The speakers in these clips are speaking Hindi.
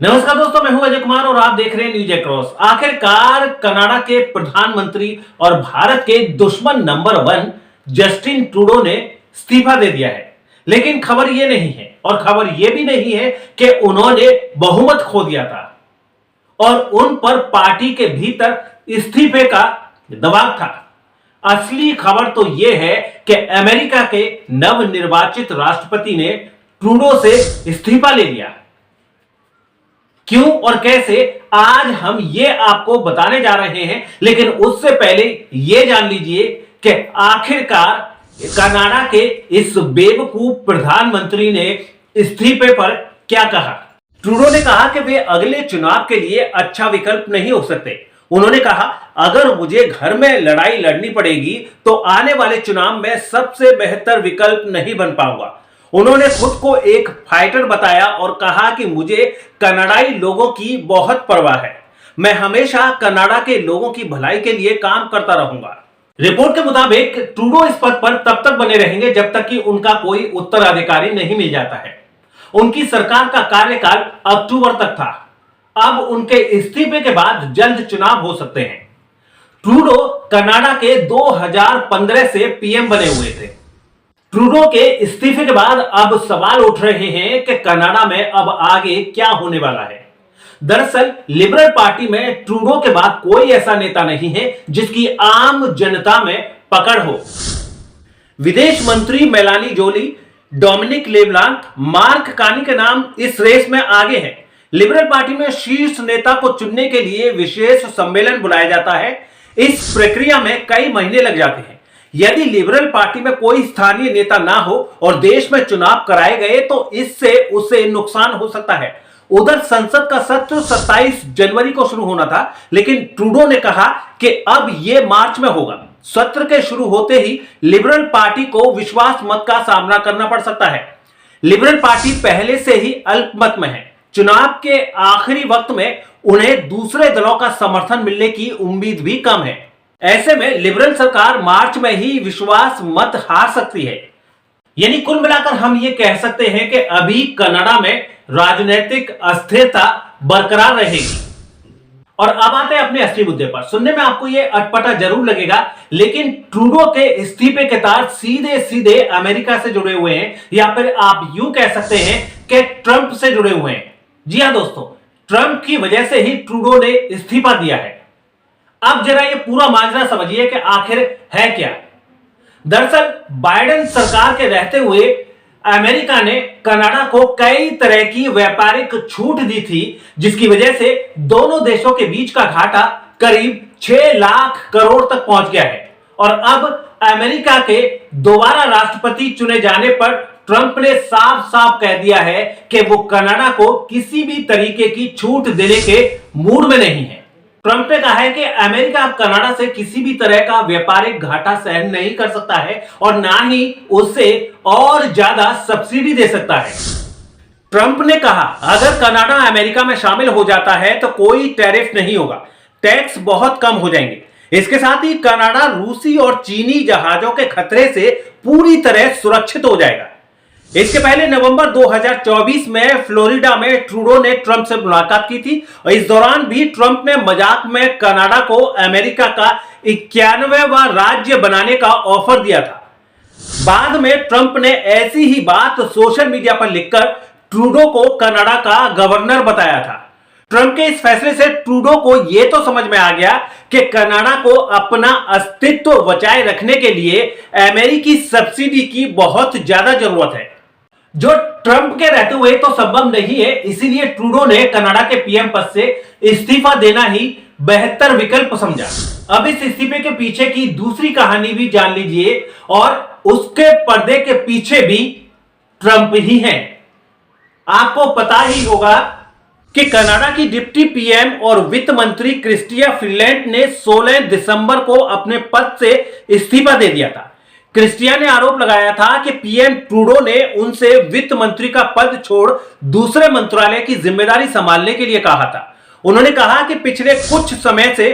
नमस्कार दोस्तों, मैं हूं अजय कुमार और आप देख रहे हैं न्यूज अक्रॉस। आखिरकार कनाडा के प्रधानमंत्री और भारत के दुश्मन नंबर 1 जस्टिन ट्रूडो ने इस्तीफा दे दिया है। लेकिन खबर यह नहीं है और खबर यह भी नहीं है कि उन्होंने बहुमत खो दिया था और उन पर पार्टी के भीतर इस्तीफे का दबाव था। असली खबर तो यह है कि अमेरिका के नवनिर्वाचित राष्ट्रपति ने ट्रूडो से इस्तीफा ले लिया। क्यों और कैसे, आज हम ये आपको बताने जा रहे हैं। लेकिन उससे पहले ये जान लीजिए कि आखिरकार कनाडा के इस बेवकूफ प्रधानमंत्री ने इस्तीफे पर क्या कहा। ट्रूडो ने कहा कि वे अगले चुनाव के लिए अच्छा विकल्प नहीं हो सकते। उन्होंने कहा, अगर मुझे घर में लड़ाई लड़नी पड़ेगी तो आने वाले चुनाव में सबसे बेहतर विकल्प नहीं बन पाऊंगा। उन्होंने खुद को एक फाइटर बताया और कहा कि मुझे कनाडाई लोगों की बहुत परवाह है। मैं हमेशा कनाडा के लोगों की भलाई के लिए काम करता रहूंगा। रिपोर्ट के मुताबिक ट्रूडो इस पद पर तब तक बने रहेंगे जब तक कि उनका कोई उत्तराधिकारी नहीं मिल जाता है। उनकी सरकार का कार्यकाल अक्टूबर तक था। अब उनके इस्तीफे के बाद जल्द चुनाव हो सकते हैं। ट्रूडो कनाडा के 2015 से पीएम बने हुए थे। ट्रूडो के इस्तीफे के बाद अब सवाल उठ रहे हैं कि कनाडा में अब आगे क्या होने वाला है। दरअसल लिबरल पार्टी में ट्रूडो के बाद कोई ऐसा नेता नहीं है जिसकी आम जनता में पकड़ हो। विदेश मंत्री Melanie Joly, Dominic LeBlanc, Mark Carney के नाम इस रेस में आगे हैं। लिबरल पार्टी में शीर्ष नेता को चुनने के लिए विशेष सम्मेलन बुलाया जाता है। इस प्रक्रिया में कई महीने लग जाते हैं। यदि लिबरल पार्टी में कोई स्थानीय नेता ना हो और देश में चुनाव कराए गए तो इससे उसे नुकसान हो सकता है। उधर संसद का सत्र 27 जनवरी को शुरू होना था, लेकिन ट्रूडो ने कहा कि अब यह मार्च में होगा। सत्र के शुरू होते ही लिबरल पार्टी को विश्वास मत का सामना करना पड़ सकता है। लिबरल पार्टी पहले से ही अल्पमत में है। चुनाव के आखिरी वक्त में उन्हें दूसरे दलों का समर्थन मिलने की उम्मीद भी कम है। ऐसे में लिबरल सरकार मार्च में ही विश्वास मत हार सकती है। यानी कुल मिलाकर हम ये कह सकते हैं कि अभी कनाडा में राजनीतिक अस्थिरता बरकरार रहेगी। और अब आते हैं अपने असली मुद्दे पर। सुनने में आपको ये अटपटा जरूर लगेगा, लेकिन ट्रूडो के इस्तीफे के तार सीधे सीधे अमेरिका से जुड़े हुए हैं, या फिर आप यूं कह सकते हैं कि ट्रंप से जुड़े हुए हैं। जी हां दोस्तों, ट्रंप की वजह से ही ट्रूडो ने इस्तीफा दिया है। अब जरा ये पूरा माजरा समझिए कि आखिर है क्या। दरअसल बाइडेन सरकार के रहते हुए अमेरिका ने कनाडा को कई तरह की व्यापारिक छूट दी थी, जिसकी वजह से दोनों देशों के बीच का घाटा करीब 6 लाख करोड़ तक पहुंच गया है। और अब अमेरिका के दोबारा राष्ट्रपति चुने जाने पर ट्रंप ने साफ साफ कह दिया है कि वो कनाडा को किसी भी तरीके की छूट देने के मूड में नहीं है। ट्रंप ने कहा है कि अमेरिका अब कनाडा से किसी भी तरह का व्यापारिक घाटा सहन नहीं कर सकता है और ना ही उससे और ज्यादा सब्सिडी दे सकता है। ट्रंप ने कहा, अगर कनाडा अमेरिका में शामिल हो जाता है तो कोई टैरिफ नहीं होगा, टैक्स बहुत कम हो जाएंगे। इसके साथ ही कनाडा रूसी और चीनी जहाजों के खतरे से पूरी तरह सुरक्षित हो जाएगा। इसके पहले नवंबर 2024 में फ्लोरिडा में ट्रूडो ने ट्रंप से मुलाकात की थी और इस दौरान भी ट्रंप ने मजाक में कनाडा को अमेरिका का 91वां राज्य बनाने का ऑफर दिया था। बाद में ट्रंप ने ऐसी ही बात सोशल मीडिया पर लिखकर ट्रूडो को कनाडा का गवर्नर बताया था। ट्रंप के इस फैसले से ट्रूडो को यह तो समझ में आ गया कि कनाडा को अपना अस्तित्व बचाए रखने के लिए अमेरिकी सब्सिडी की बहुत ज्यादा जरूरत है, जो ट्रंप के रहते हुए तो संभव नहीं है। इसीलिए ट्रूडो ने कनाडा के पीएम पद से इस्तीफा देना ही बेहतर विकल्प समझा। अब इस इस्तीफे के पीछे की दूसरी कहानी भी जान लीजिए, और उसके पर्दे के पीछे भी ट्रंप ही हैं। आपको पता ही होगा कि कनाडा की डिप्टी पीएम और वित्त मंत्री क्रिस्टिया फ्रीलैंड ने 16 दिसंबर को अपने पद से इस्तीफा दे दिया था। क्रिस्टिया ने आरोप लगाया था कि पीएम ट्रूडो ने उनसे वित्त मंत्री का पद छोड़ दूसरे मंत्रालय की जिम्मेदारी संभालने के लिए कहा था। उन्होंने कहा कि पिछले कुछ समय से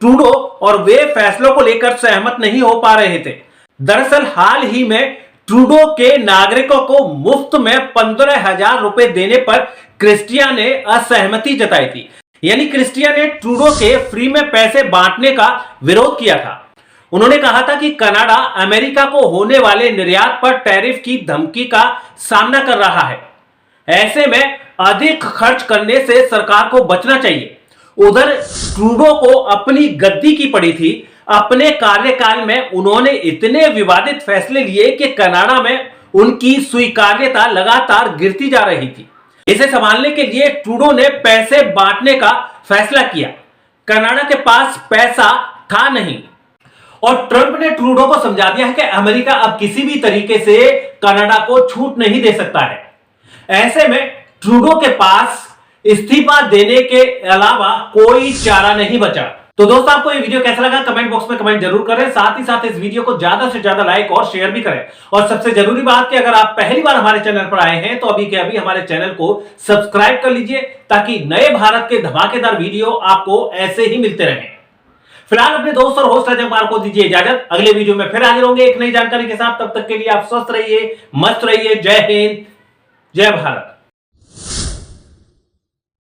ट्रूडो और वे फैसलों को लेकर सहमत नहीं हो पा रहे थे। दरअसल हाल ही में ट्रूडो के नागरिकों को मुफ्त में 15,000 रुपए देने पर क्रिस्टिया ने असहमति जताई थी। यानी क्रिस्टिया ने ट्रूडो के फ्री में पैसे बांटने का विरोध किया था। उन्होंने कहा था कि कनाडा अमेरिका को होने वाले निर्यात पर टैरिफ की धमकी का सामना कर रहा है। ऐसे में अधिक खर्च करने से सरकार को बचना चाहिए। उधर ट्रूडो को अपनी गद्दी की पड़ी थी। अपने कार्यकाल में उन्होंने इतने विवादित फैसले लिए कि कनाडा में उनकी स्वीकार्यता लगातार गिरती जा रही थी। इसे संभालने के लिए ट्रूडो ने पैसे बांटने का फैसला किया। कनाडा के पास पैसा था नहीं और ट्रंप ने ट्रूडो को समझा दिया है कि अमेरिका अब किसी भी तरीके से कनाडा को छूट नहीं दे सकता है। ऐसे में ट्रूडो के पास इस्तीफा देने के अलावा कोई चारा नहीं बचा। तो दोस्तों, आपको ये वीडियो कैसा लगा कमेंट बॉक्स में कमेंट जरूर करें। साथ ही साथ इस वीडियो को ज्यादा से ज्यादा लाइक और शेयर भी करें। और सबसे जरूरी बात कि अगर आप पहली बार हमारे चैनल पर आए हैं तो अभी के अभी हमारे चैनल को सब्सक्राइब कर लीजिए ताकि नए भारत के धमाकेदार वीडियो आपको ऐसे ही मिलते रहें। फिलहाल अपने दोस्त और होस्ट अजय कुमार को दीजिए इजाजत। अगले वीडियो में फिर हाजिर होंगे एक नई जानकारी के साथ। तब तक के लिए आप स्वस्थ रहिए, मस्त रहिए। जय हिंद, जय भारत।